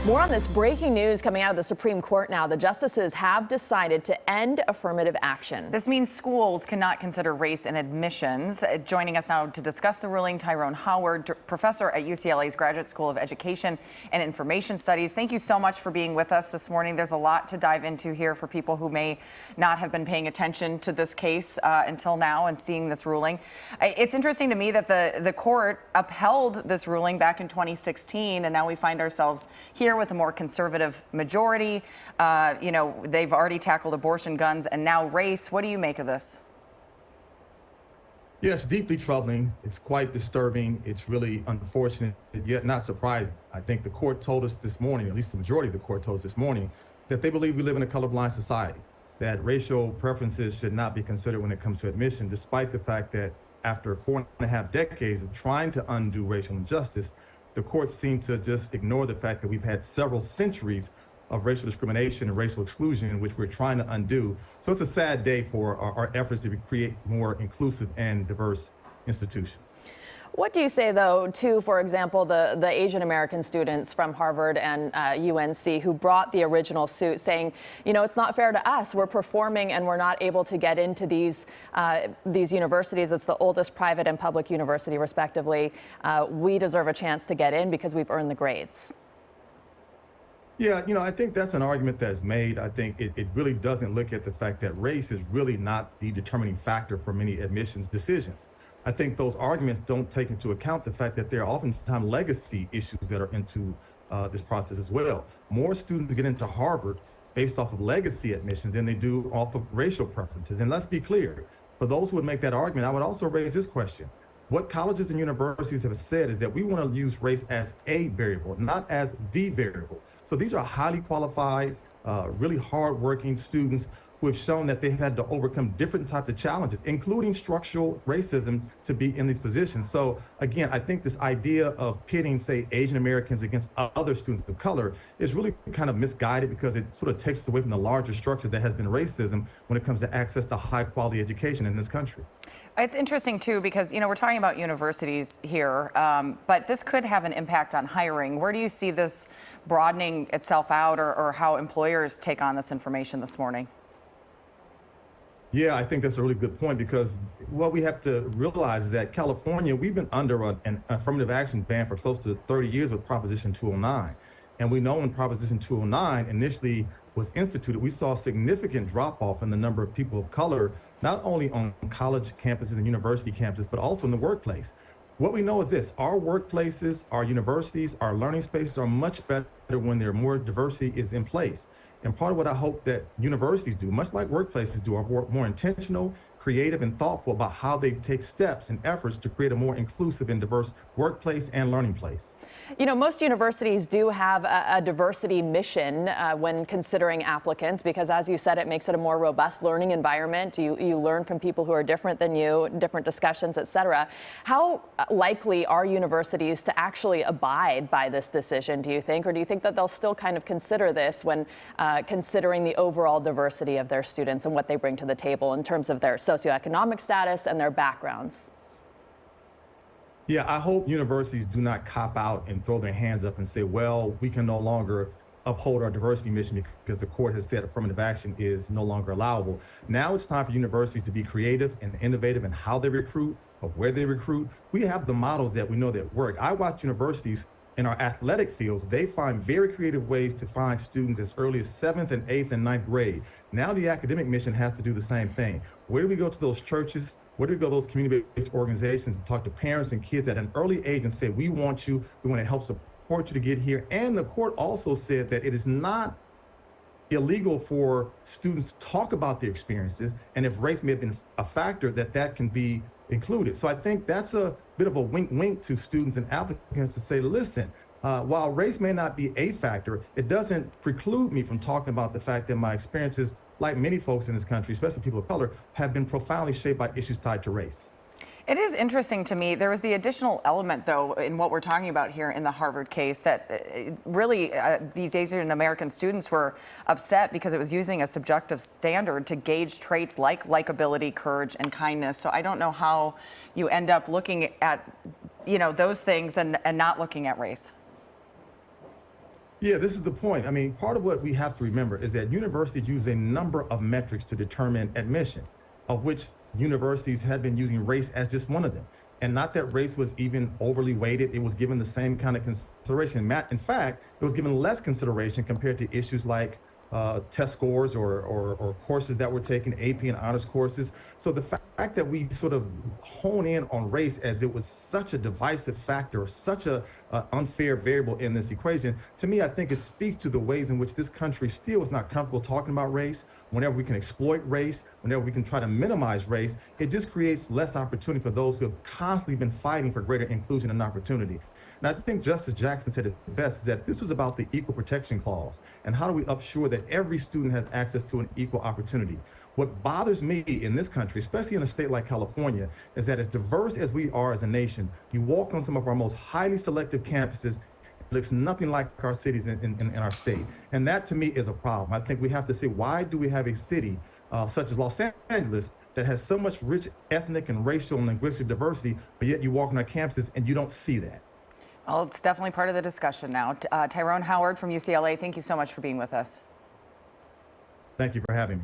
More on this breaking news coming out of the Supreme Court now. The justices have decided to end affirmative action. This means schools cannot consider race in admissions. Joining us now to discuss the ruling, Tyrone Howard, professor at UCLA's Graduate School of Education and Information Studies. Thank you so much for being with us this morning. There's a lot to dive into here for people who may not have been paying attention to this case until now and seeing this ruling. It's interesting to me that the court upheld this ruling back in 2016, and now we find ourselves here with a more conservative majority. They've already tackled abortion, guns, and now race. What do you make of this? Yes, deeply troubling. It's quite disturbing. It's really unfortunate, yet not surprising. I think the court told us this morning, at least the majority of the court told us this morning, that they believe we live in a colorblind society, that racial preferences should not be considered when it comes to admission, despite the fact that after 4.5 decades of trying to undo racial injustice, the courts seem to just ignore the fact that we've had several centuries of racial discrimination and racial exclusion, which we're trying to undo. So it's a sad day for our efforts to create more inclusive and diverse institutions. What do you say, though, to, for example, the Asian American students from Harvard and UNC who brought the original suit saying, it's not fair to us. We're performing and we're not able to get into these universities. It's the oldest private and public university, respectively. We deserve a chance to get in because we've earned the grades. Yeah, I think that's an argument that's made. I think it really doesn't look at the fact that race is really not the determining factor for many admissions decisions. I think those arguments don't take into account the fact that there are oftentimes legacy issues that are into this process as well. More students get into Harvard based off of legacy admissions than they do off of racial preferences. And let's be clear, for those who would make that argument, I would also raise this question. What colleges and universities have said is that we want to use race as a variable, not as the variable. So these are highly qualified, really hardworking students who have shown that they had to overcome different types of challenges, including structural racism, to be in these positions. So again, I think this idea of pitting, say, Asian Americans against other students of color is really kind of misguided because it sort of takes us away from the larger structure that has been racism when it comes to access to high quality education in this country. It's interesting, too, because, we're talking about universities here, but this could have an impact on hiring. Where do you see this broadening itself out, or how employers take on this information this morning? Yeah, I think that's a really good point, because what we have to realize is that California, we've been under an affirmative action ban for close to 30 years with Proposition 209. And we know when Proposition 209 initially was instituted, we saw a significant drop off in the number of people of color, not only on college campuses and university campuses, but also in the workplace. What we know is this: our workplaces, our universities, our learning spaces are much better when there more diversity is in place. And part of what I hope that universities do, much like workplaces do, are more intentional, creative, and thoughtful about how they take steps and efforts to create a more inclusive and diverse workplace and learning place. Most universities do have a diversity mission when considering applicants, because, as you said, it makes it a more robust learning environment. You learn from people who are different than you, different discussions, et cetera. How likely are universities to actually abide by this decision, do you think? Or do you think that they'll still kind of consider this when considering the overall diversity of their students and what they bring to the table in terms of their socioeconomic status and their backgrounds? Yeah, I hope universities do not cop out and throw their hands up and say, well, we can no longer uphold our diversity mission because the court has said affirmative action is no longer allowable. Now it's time for universities to be creative and innovative in how they recruit or where they recruit. We have the models that we know that work. I watch universities in our athletic fields. They find very creative ways to find students as early as 7th and 8th and 9th grade. Now the academic mission has to do the same thing. Where do we go to those churches? Where do we go to those community-based organizations and talk to parents and kids at an early age and say, we want you, we want to help support you to get here? And the court also said that it is not illegal for students to talk about their experiences, and if race may have been a factor, that can be included. So I think that's a bit of a wink to students and applicants to say, listen, while race may not be a factor, it doesn't preclude me from talking about the fact that my experiences, like many folks in this country, especially people of color, have been profoundly shaped by issues tied to race. It is interesting to me. There was the additional element, though, in what we're talking about here in the Harvard case, that really these Asian American students were upset because it was using a subjective standard to gauge traits like likability, courage, and kindness. So I don't know how you end up looking at, those things and not looking at race. Yeah, this is the point. I mean, part of what we have to remember is that universities use a number of metrics to determine admission, of which universities had been using race as just one of them. And not that race was even overly weighted, it was given the same kind of consideration. In fact, it was given less consideration compared to issues like test scores or courses that were taken, AP and honors courses. So the fact that we sort of hone in on race as it was such a divisive factor, such a unfair variable in this equation, to me, I think it speaks to the ways in which this country still is not comfortable talking about race. Whenever we can exploit race, whenever we can try to minimize race, it just creates less opportunity for those who have constantly been fighting for greater inclusion and opportunity. And I think Justice Jackson said it best, is that this was about the Equal Protection Clause and how do we assure that every student has access to an equal opportunity. What bothers me in this country, especially in a state like California, is that as diverse as we are as a nation, you walk on some of our most highly selective campuses, it looks nothing like our cities in our state. And that to me is a problem. I think we have to say, why do we have a city such as Los Angeles that has so much rich ethnic and racial and linguistic diversity, but yet you walk on our campuses and you don't see that? Well, it's definitely part of the discussion now. Tyrone Howard from UCLA, thank you so much for being with us. Thank you for having me.